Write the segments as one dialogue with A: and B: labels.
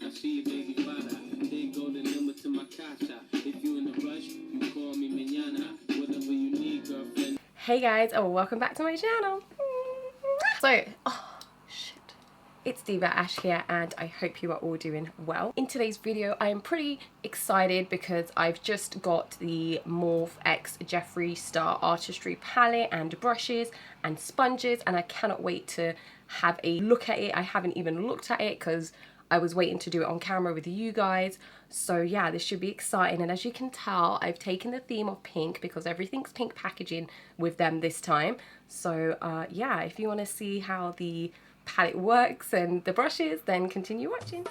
A: I see you, baby father. They go the number to my casa. If you in a rush, you call me mañana. Whatever you need, girlfriend.
B: Hey guys, welcome back to my channel. So, it's Diva Ash here, and I hope you are all doing well. In today's video, I am pretty excited because I've just got the Morphe X Jeffree Star Artistry palette and brushes and sponges, and I cannot wait to have a look at it. I haven't even looked at it because I was waiting to do it on camera with you guys. So yeah, this should be exciting. And as you can tell, I've taken the theme of pink because everything's pink packaging with them this time. So yeah, if you want to see how the palette works and the brushes, then continue watching.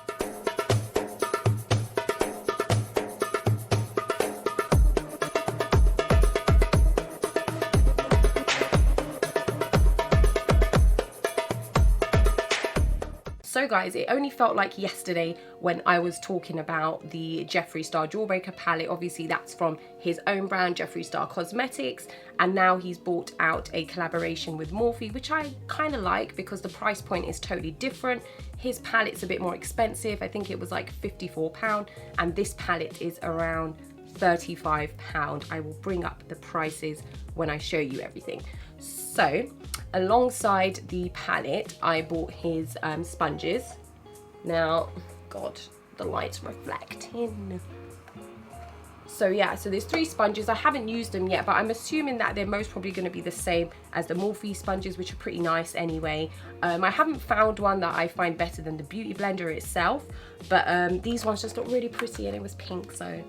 B: So guys, it only felt like yesterday when I was talking about the Jeffree Star Jawbreaker palette. Obviously that's from his own brand, Jeffree Star Cosmetics, and now he's brought out a collaboration with Morphe, which I kind of like because the price point is totally different. His palette's a bit more expensive. I think it was like £54, and this palette is around £35. I will bring up the prices when I show you everything. So alongside the palette, I bought his sponges. Now, God, the light's reflecting. So yeah, so there's 3 sponges. I haven't used them yet, but I'm assuming that they're most probably going to be the same as the Morphe sponges, which are pretty nice anyway. I haven't found one that I find better than the Beauty Blender itself, but these ones just look really pretty, and it was pink, so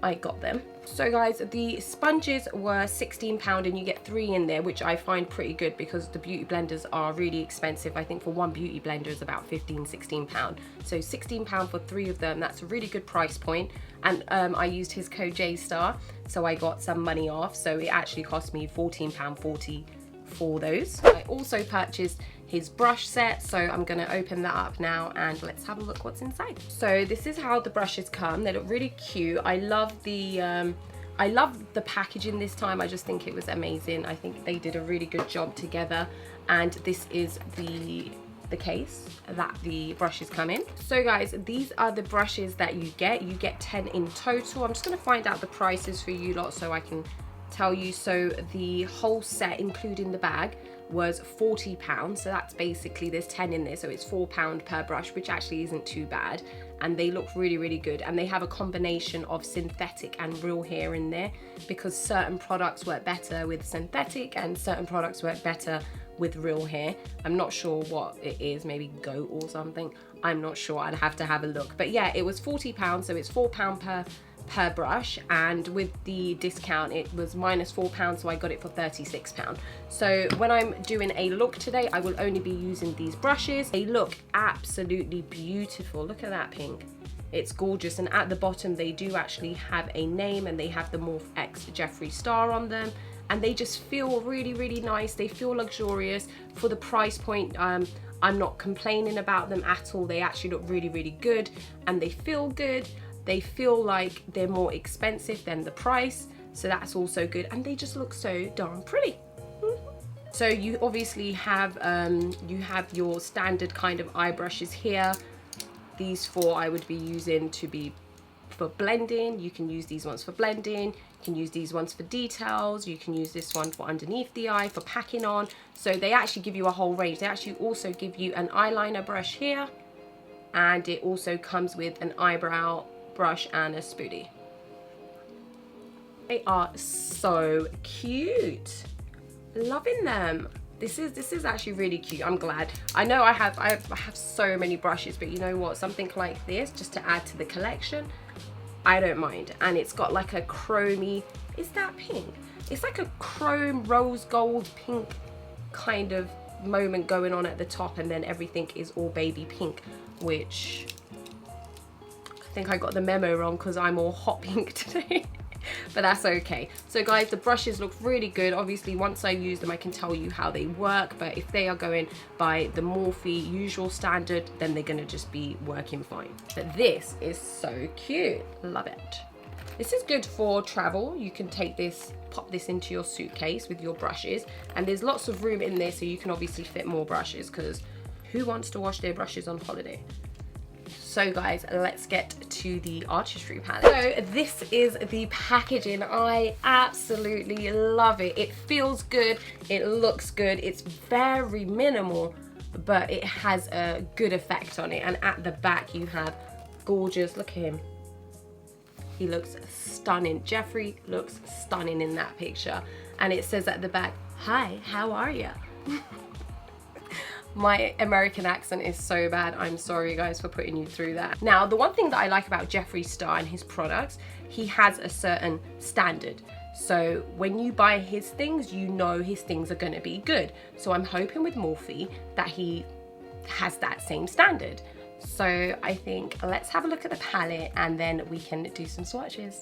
B: I got them. So guys, the sponges were £16 and you get 3 in there, which I find pretty good because the beauty blenders are really expensive. I think for one beauty blender is about £15–16. So £16 for 3 of them, that's a really good price point. And I used his code JSTAR, so I got some money off. So it actually cost me £14.40 for those. I also purchased his brush set, so I'm going to open that up now and let's have a look what's inside. So this is how the brushes come. They look really cute. I love the packaging this time. I just think it was amazing. I think they did a really good job together, and this is the case that the brushes come in. So guys, these are the brushes that you get 10 in total. I'm just going to find out the prices for you lot so I can tell you. So the whole set, including the bag, was £40. So that's basically, there's 10 in there, so it's £4 per brush, which actually isn't too bad, and they look really good. And they have a combination of synthetic and real hair in there because certain products work better with synthetic and certain products work better with real hair. I'm not sure what it is, maybe goat or something, I'm not sure, I'd have to have a look. But yeah, it was £40, so it's £4 per brush, and with the discount it was minus £4, so I got it for £36. So when I'm doing a look today, I will only be using these brushes. They look absolutely beautiful. Look at that pink, it's gorgeous. And at the bottom they do actually have a name, and they have the Morphe X Jeffree Star on them, and they just feel really nice. They feel luxurious for the price point. I'm not complaining about them at all. They actually look really good, and they feel good. They feel like they're more expensive than the price, so that's also good, and they just look so darn pretty. So you obviously have your standard kind of eye brushes here. These 4 I would be using to be for blending. You can use these ones for blending, you can use these ones for details, you can use this one for underneath the eye for packing on. So they actually give you a whole range. They actually also give you an eyeliner brush here, and it also comes with an eyebrow brush and a spoolie. They are so cute, loving them. This is actually really cute. I'm glad. I know I have so many brushes, but you know what, something like this just to add to the collection, I don't mind. And it's got like a chromey, is that pink? It's like a chrome rose gold pink kind of moment going on at the top, and then everything is all baby pink, which I think I got the memo wrong because I'm all hot pink today. But that's okay. So guys, the brushes look really good. Obviously once I use them I can tell you how they work, but if they are going by the Morphe usual standard, then they're gonna just be working fine. But this is so cute, love it. This is good for travel. You can take this, pop this into your suitcase with your brushes, and there's lots of room in there, so you can obviously fit more brushes, because who wants to wash their brushes on holiday? So guys, let's get to the Artistry palette. So this is the packaging. I absolutely love it. It feels good, it looks good, it's very minimal, but it has a good effect on it. And at the back you have gorgeous, look at him. He looks stunning. Jeffree looks stunning in that picture. And it says at the back, "Hi, how are ya?" My American accent is so bad. I'm sorry guys for putting you through that. Now, the one thing that I like about Jeffree Star and his products, he has a certain standard. So when you buy his things, you know his things are gonna be good. So I'm hoping with Morphe that he has that same standard. So I think let's have a look at the palette and then we can do some swatches.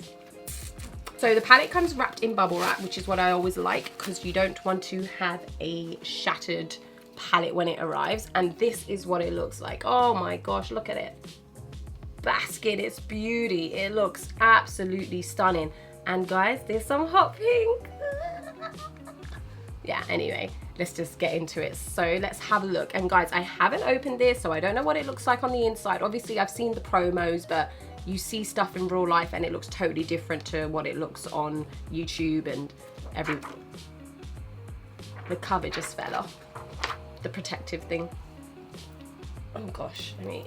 B: So the palette comes wrapped in bubble wrap, which is what I always like because you don't want to have a shattered palette when it arrives. And this is what it looks like. Oh my gosh, look at it. Bask in its beauty. It looks absolutely stunning. And guys, there's some hot pink. Yeah, anyway, let's just get into it. So let's have a look. And guys, I haven't opened this, so I don't know what it looks like on the inside. Obviously, I've seen the promos, but you see stuff in real life and it looks totally different to what it looks on YouTube and everything. The cover just fell off. The protective thing. Oh gosh, I mean,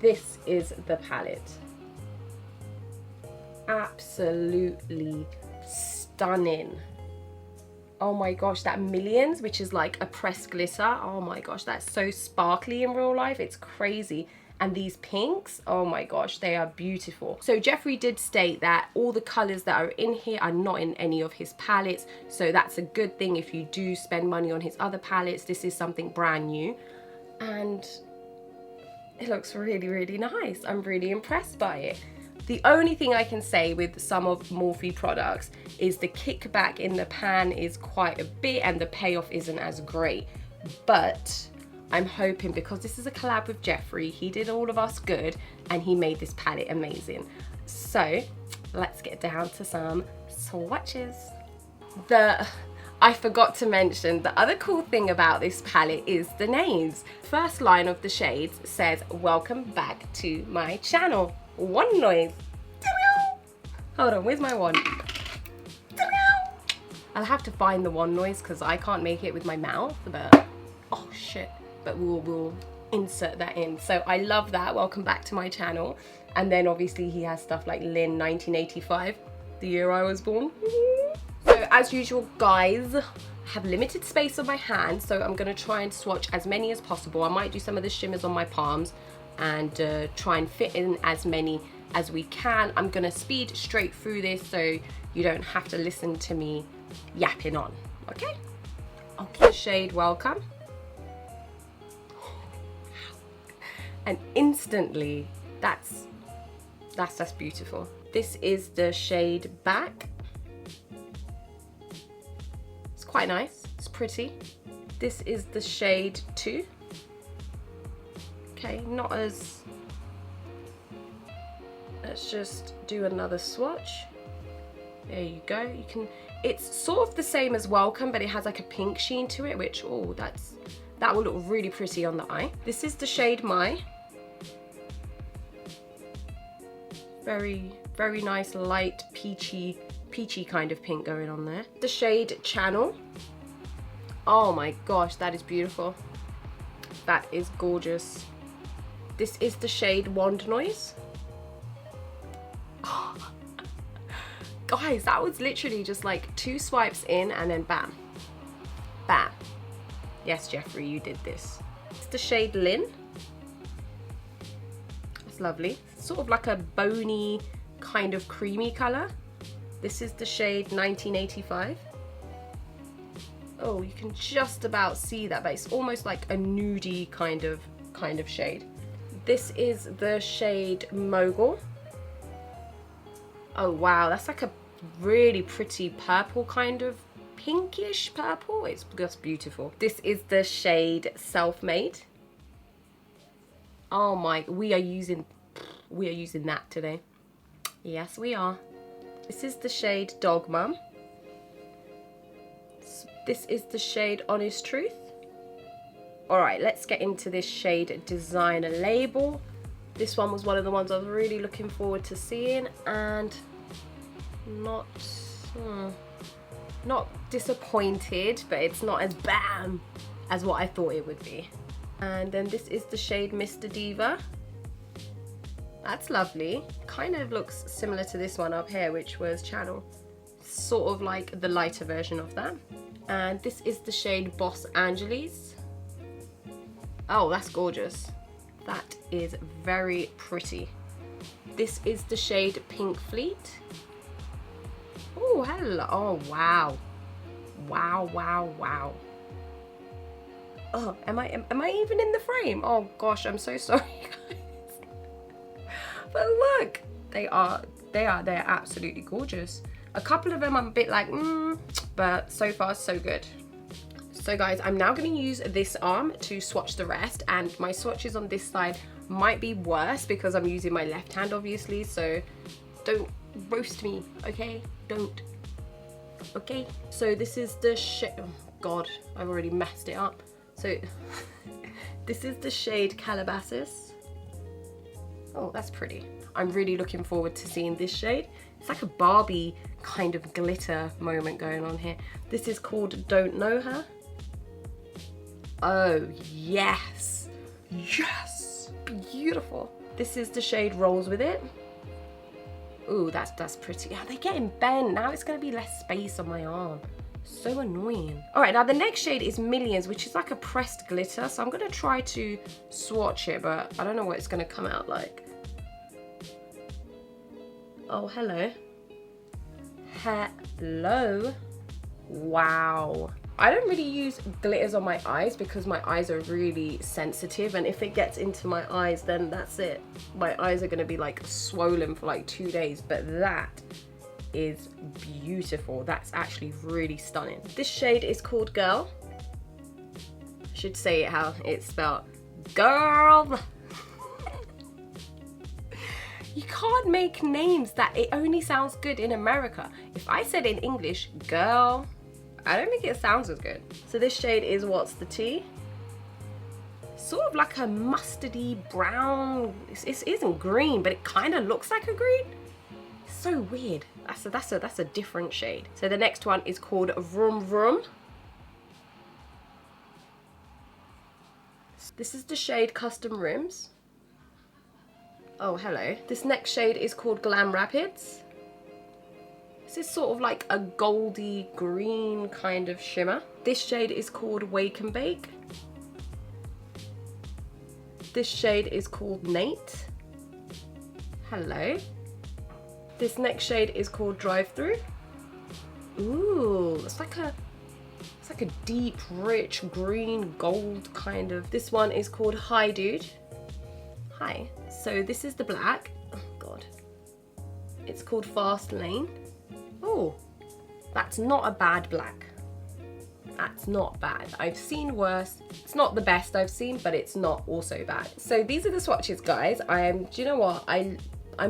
B: this is the palette. Absolutely stunning. Oh my gosh, that Millions, which is like a pressed glitter. Oh my gosh, that's so sparkly in real life. It's crazy. And these pinks, oh my gosh, they are beautiful. So Jeffree did state that all the colors that are in here are not in any of his palettes. So that's a good thing if you do spend money on his other palettes. This is something brand new. And it looks really, really nice. I'm really impressed by it. The only thing I can say with some of Morphe products is the kickback in the pan is quite a bit and the payoff isn't as great. But I'm hoping, because this is a collab with Jeffree, he did all of us good and he made this palette amazing. So let's get down to some swatches. I forgot to mention, the other cool thing about this palette is the names. First line of the shades says, "Welcome back to my channel." One noise. Hold on, where's my wand? I'll have to find the one noise because I can't make it with my mouth, but oh shit. But we'll insert that in. So I love that. Welcome back to my channel. And then obviously he has stuff like Lynn 1985, the year I was born. So as usual guys, I have limited space on my hand, so I'm gonna try and swatch as many as possible. I might do some of the shimmers on my palms and try and fit in as many as we can. I'm gonna speed straight through this so you don't have to listen to me yapping on, okay? Okay, shade Welcome. And instantly, that's beautiful. This is the shade Back. It's quite nice, it's pretty. This is the shade 2. Okay, not as, let's just do another swatch. There you go. You can, it's sort of the same as Welcome, but it has like a pink sheen to it, which, oh, that will look really pretty on the eye. This is the shade My. Very, very nice light peachy kind of pink going on there. The shade Channel. Oh my gosh, that is beautiful. That is gorgeous. This is the shade Wand Noise. Oh. Guys, that was literally just like 2 swipes in and then bam. Bam. Yes, Jeffree, you did this. It's the shade Lynn. It's lovely. Sort of like a bony kind of creamy color. This is the shade 1985. Oh, you can just about see that, but it's almost like a nudie kind of shade. This is the shade Mogul. Oh wow, that's like a really pretty purple kind of pinkish purple. It's just beautiful. This is the shade Self-Made. Oh my, we are using that today. Yes, we are. This is the shade Dog Mum. This is the shade Honest Truth. All right, let's get into this shade Designer Label. This one was one of the ones I was really looking forward to seeing, and not disappointed, but it's not as bam as what I thought it would be. And then this is the shade Mr. Diva. That's lovely. Kind of looks similar to this one up here, which was Channel. Sort of like the lighter version of that. And this is the shade Boss Angeles. Oh, that's gorgeous. That is very pretty. This is the shade Pink Fleet. Oh, hello. Oh, wow. Wow, wow, wow. Oh, am I even in the frame? Oh gosh, I'm so sorry, guys. But look, they're absolutely gorgeous. A couple of them I'm a bit like, but so far so good. So guys, I'm now going to use this arm to swatch the rest, and my swatches on this side might be worse because I'm using my left hand obviously, so don't roast me, okay? Don't. Okay, so this is the shade, oh god, I've already messed it up. So this is the shade Calabasas. Oh, that's pretty. I'm really looking forward to seeing this shade. It's like a Barbie kind of glitter moment going on here. This is called Don't Know Her. Oh, yes. Yes. Beautiful. This is the shade Rolls With It. Ooh, that's pretty. Are they getting bent? Now it's going to be less space on my arm. So annoying. All right, now the next shade is Millions, which is like a pressed glitter. So I'm going to try to swatch it, but I don't know what it's going to come out like. Oh, hello. Hello. Wow. I don't really use glitters on my eyes because my eyes are really sensitive, and if it gets into my eyes, then that's it. My eyes are going to be like swollen for like 2 days, but that is beautiful. That's actually really stunning. This shade is called Girl. I should say it how it's spelled. Girl. You can't make names that it only sounds good in America. If I said in English, girl, I don't think it sounds as good. So this shade is What's the Tea? Sort of like a mustardy brown. It isn't green, but it kind of looks like a green. It's so weird. That's a different shade. So the next one is called Vroom Vroom. This is the shade Custom Rims. Oh, hello. This next shade is called Glam Rapids. This is sort of like a goldy green kind of shimmer. This shade is called Wake and Bake. This shade is called Nate. Hello. This next shade is called Drive Through. Ooh, it's like a deep, rich green gold kind of. This one is called Hi Dude. Hi. So this is the black. Oh god. It's called Fast Lane. Oh, that's not a bad black. That's not bad. I've seen worse. It's not the best I've seen, but it's not also bad. So these are the swatches, guys. Do you know what? I'm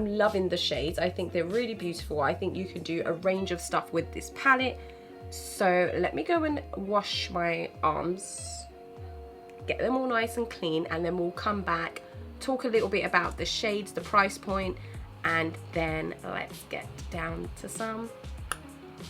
B: loving the shades. I think they're really beautiful. I think you can do a range of stuff with this palette. So let me go and wash my arms, get them all nice and clean, and then we'll come back, talk a little bit about the shades, the price point, and then let's get down to some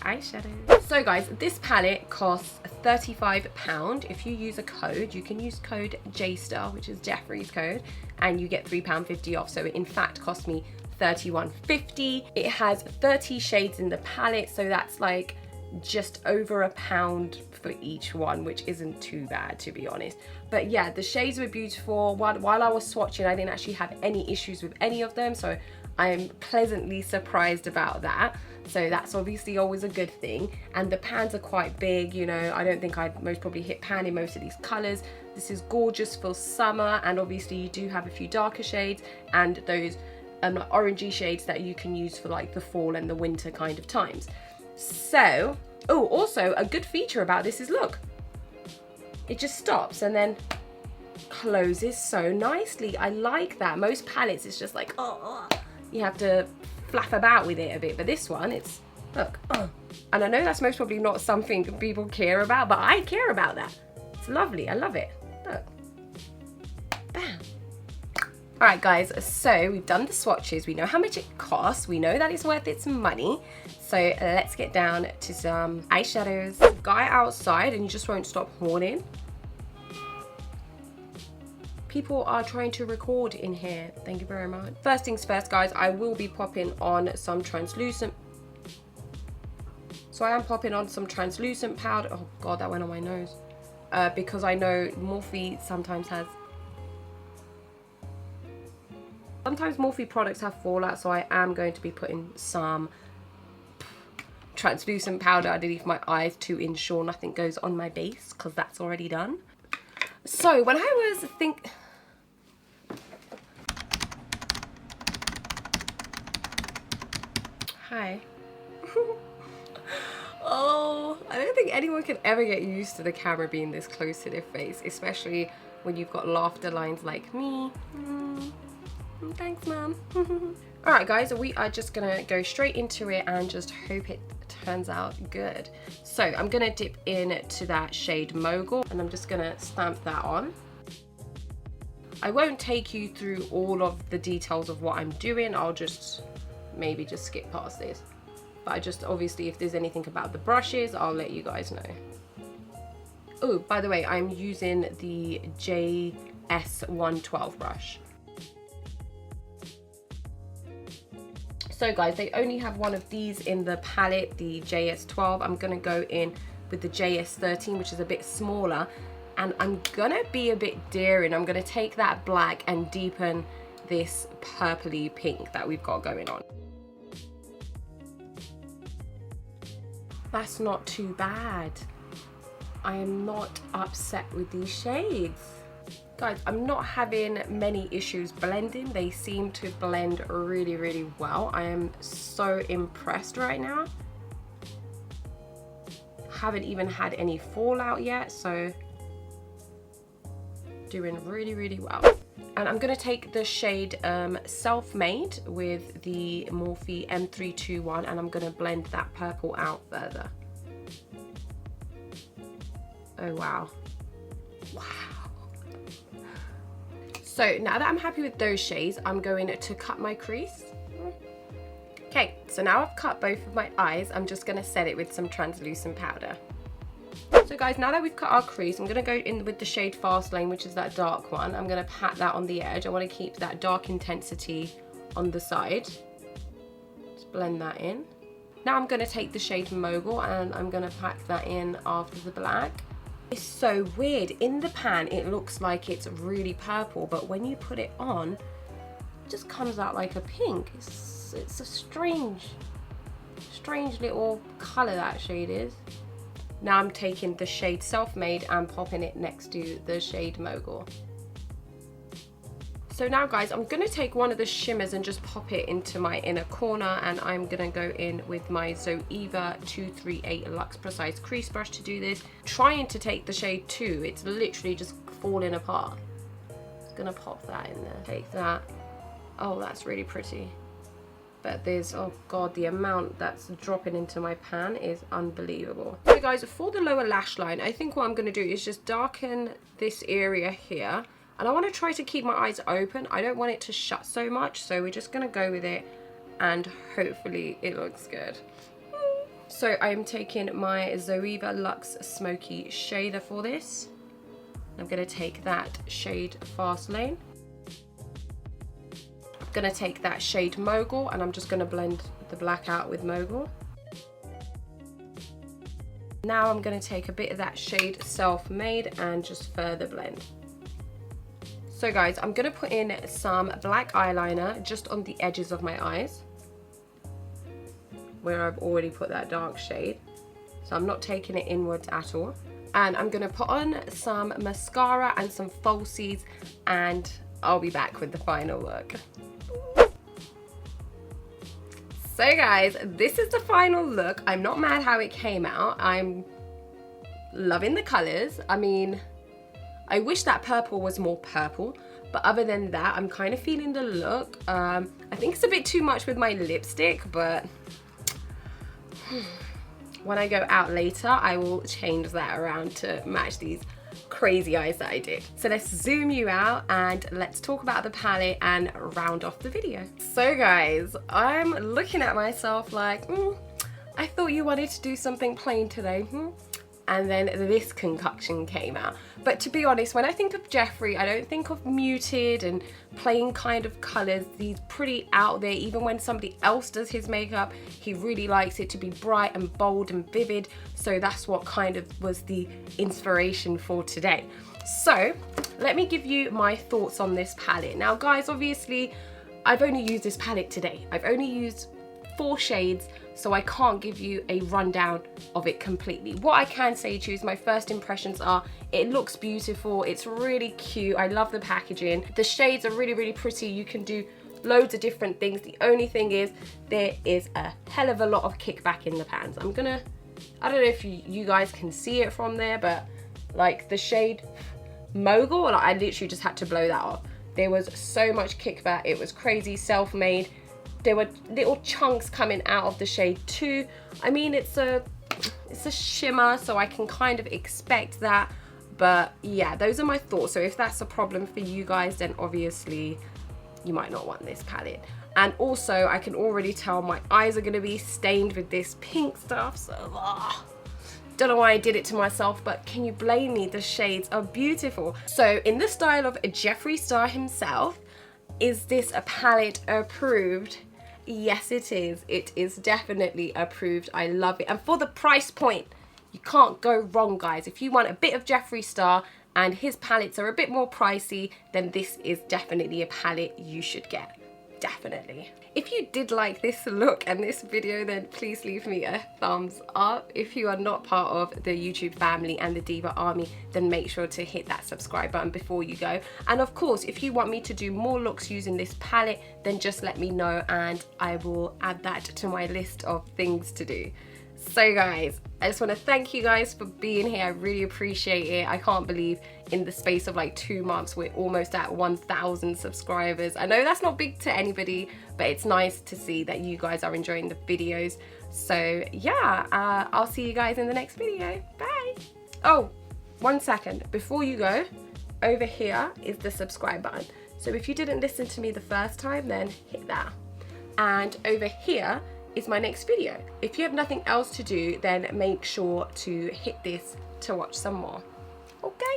B: eyeshadow. So guys, this palette costs £35. If you use a code, you can use code JSTAR, which is Jeffree's code, and you get £3.50 off. So it in fact cost me £31.50. It has 30 shades in the palette, so that's like just over £1 for each one, which isn't too bad, to be honest. But yeah, the shades were beautiful. While I was swatching, I didn't actually have any issues with any of them, so I'm pleasantly surprised about that. So that's obviously always a good thing. And the pans are quite big, you know. I don't think I'd most probably hit pan in most of these colors. This is gorgeous for summer, and obviously you do have a few darker shades and those orangey shades that you can use for like the fall and the winter kind of times. So, oh, also a good feature about this is, look, it just stops and then closes so nicely. I like that. Most palettes it's just like, oh, you have to flap about with it a bit, but this one, it's, look, and I know that's most probably not something people care about, but I care about that. It's lovely. I love it. Look. Bam. Alright guys, so we've done the swatches, we know how much it costs, we know that it's worth its money, so let's get down to some eyeshadows. Guy outside and you just won't stop horning. People are trying to record in here, thank you very much. First things first guys, I will be popping on some translucent. So I am popping on some translucent powder. Oh god, that went on my nose. Because I know Morphe sometimes Morphe products have fallout, so I am going to be putting some translucent powder underneath my eyes to ensure nothing goes on my base, because that's already done. So when I was Hi. Oh, I don't think anyone can ever get used to the camera being this close to their face, especially when you've got laughter lines like me. Thanks, mom. Alright guys, we are just gonna go straight into it and just hope it turns out good. So I'm gonna dip into that shade Mogul and I'm just gonna stamp that on. I won't take you through all of the details of what I'm doing. I'll just maybe just skip past this. But I just, obviously, if there's anything about the brushes, I'll let you guys know. Oh, by the way, I'm using the JS112 brush. So guys, they only have one of these in the palette, the JS12. I'm gonna go in with the JS13, which is a bit smaller, and I'm gonna be a bit daring. I'm gonna take that black and deepen this purpley pink that we've got going on. That's not too bad. I am not upset with these shades. Guys, I'm not having many issues blending. They seem to blend really, really well. I am so impressed right now. Haven't even had any fallout yet, so doing really, really well. And I'm gonna take the shade Self-Made with the Morphe M321 and I'm gonna blend that purple out further. Oh wow. Wow. So now that I'm happy with those shades, I'm going to cut my crease. Okay, so now I've cut both of my eyes, I'm just gonna set it with some translucent powder. So guys, now that we've cut our crease, I'm gonna go in with the shade Fast Lane, which is that dark one. I'm gonna pat that on the edge. I wanna keep that dark intensity on the side. Just blend that in. Now I'm gonna take the shade Mogul and I'm gonna pack that in after the black. It's so weird. In the pan, it looks like it's really purple, but when you put it on, it just comes out like a pink. It's a strange little color that shade is. Now I'm taking the shade Self-Made and popping it next to the shade Mogul. So now guys, I'm gonna take one of the shimmers and just pop it into my inner corner, and I'm gonna go in with my Zoeva 238 Luxe Precise Crease Brush to do this. Trying to take the shade 2, it's literally just falling apart. Just gonna pop that in there, take that. Oh, that's really pretty. But there's, oh god, the amount that's dropping into my pan is unbelievable. So guys, for the lower lash line, I think what I'm gonna do is just darken this area here. And I want to try to keep my eyes open. I don't want it to shut so much, so we're just going to go with it and hopefully it looks good. So I'm taking my Zoeva Luxe Smoky Shader for this. I'm going to take that shade Fast Lane. I'm going to take that shade Mogul and I'm just going to blend the black out with Mogul. Now I'm going to take a bit of that shade Self-Made and just further blend. So guys, I'm gonna put in some black eyeliner just on the edges of my eyes where I've already put that dark shade. So I'm not taking it inwards at all. And I'm gonna put on some mascara and some falsies and I'll be back with the final look. So guys, this is the final look. I'm not mad how it came out. I'm loving the colors. I mean, I wish that purple was more purple, but other than that, I'm kind of feeling the look. I think it's a bit too much with my lipstick, but when I go out later, I will change that around to match these crazy eyes that I did. So let's zoom you out and let's talk about the palette and round off the video. So guys, I'm looking at myself like, I thought you wanted to do something plain today, And then this concoction came out. But to be honest, when I think of Jeffree, I don't think of muted and plain kind of colors. He's pretty out there. Even when somebody else does his makeup, he really likes it to be bright and bold and vivid. So that's what kind of was the inspiration for today. So let me give you my thoughts on this palette. Now guys, obviously, I've only used this palette today. I've only used 4 shades, so I can't give you a rundown of it completely. What I can say to you is my first impressions are, it looks beautiful, it's really cute, I love the packaging, the shades are really, really pretty, you can do loads of different things. The only thing is, there is a hell of a lot of kickback in the pans. I don't know if you guys can see it from there, but like the shade Mogul, like, I literally just had to blow that off. There was so much kickback, it was crazy, self-made. There were little chunks coming out of the shade too. I mean, it's a shimmer, so I can kind of expect that. But yeah, those are my thoughts. So if that's a problem for you guys, then obviously you might not want this palette. And also, I can already tell my eyes are gonna be stained with this pink stuff, so don't know why I did it to myself, but can you blame me? The shades are beautiful. So in the style of Jeffree Star himself, is this a palette approved? Yes, it is. It is definitely approved. I love it. And for the price point, you can't go wrong, guys. If you want a bit of Jeffree Star and his palettes are a bit more pricey, then this is definitely a palette you should get. Definitely. If you did like this look and this video, then please leave me a thumbs up. If you are not part of the YouTube family and the Diva Army, then make sure to hit that subscribe button before you go. And of course, if you want me to do more looks using this palette, then just let me know and I will add that to my list of things to do. So guys, I just want to thank you guys for being here. I really appreciate it. I can't believe in the space of like 2 months we're almost at 1,000 subscribers. I know that's not big to anybody, but it's nice to see that you guys are enjoying the videos. So yeah, I'll see you guys in the next video. Bye. Oh, 1 second before you go, over here is the subscribe button. So if you didn't listen to me the first time, then hit that. And over here is my next video. If you have nothing else to do, then make sure to hit this to watch some more. Okay?